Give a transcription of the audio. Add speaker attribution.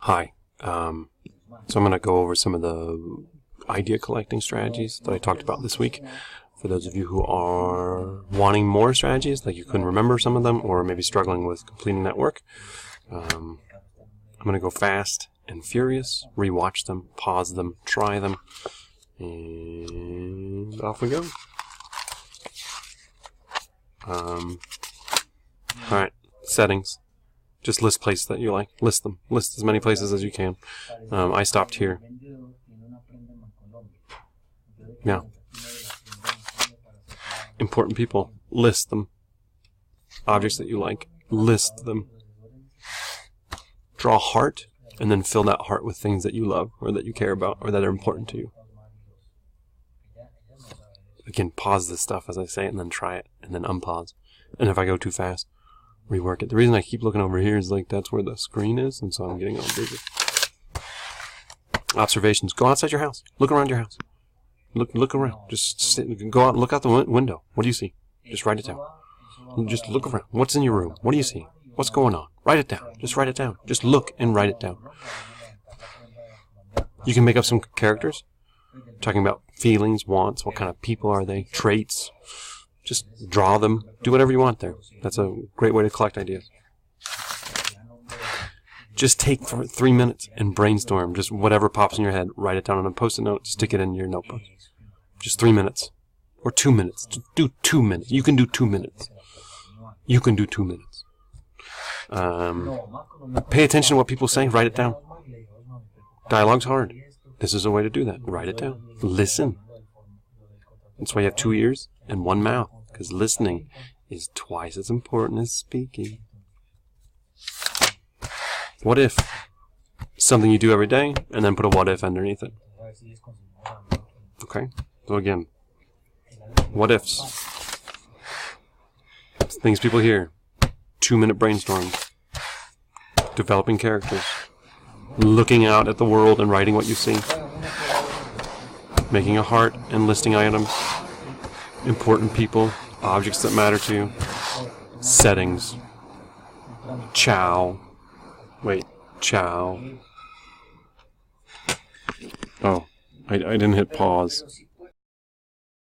Speaker 1: Hi. So I'm going to go over some of the idea collecting strategies that I talked about this week. For those of you who are wanting more strategies, like you couldn't remember some of them, or maybe struggling with completing that work, I'm going to go fast and furious, rewatch them, pause them, try them, and off we go. Alright, settings. Just list places that you like. List them. List as many places as you can. I stopped here. Now, important people. List them. Objects that you like. List them. Draw a heart, and then fill that heart with things that you love, or that you care about, or that are important to you. Again, pause this stuff as I say it, and then try it, and then unpause. And if I go too fast, rework it. The reason I keep looking over here is like that's where the screen is, and so I'm getting all bigger. Observations. Go outside your house. Look around your house. Look around. Just sit, go out and look out the window. What do you see? Just write it down. Just look around. What's in your room? What do you see? What's going on? Write it down. Just write it down. Just look and write it down. You can make up some characters. Talking about feelings, wants, what kind of people are they, traits. Just draw them. Do whatever you want there. That's a great way to collect ideas. Just take 3 minutes and brainstorm. Just whatever pops in your head. Write it down on a post-it note. Stick it in your notebook. Just 3 minutes. Or 2 minutes. Just do 2 minutes. You can do 2 minutes. You can do 2 minutes. Pay attention to what people say. Write it down. Dialogue's hard. This is a way to do that. Write it down. Listen. That's why you have 2 ears and 1 mouth. Because listening is twice as important as speaking. What if? Something you do every day, and then put a what if underneath it. Okay? So again, what ifs. Things people hear. 2-minute brainstorm. Developing characters. Looking out at the world and writing what you see. Making a heart and listing items. Important people. Objects that matter to you. Settings. Ciao. Wait. Ciao. Oh. I didn't hit pause.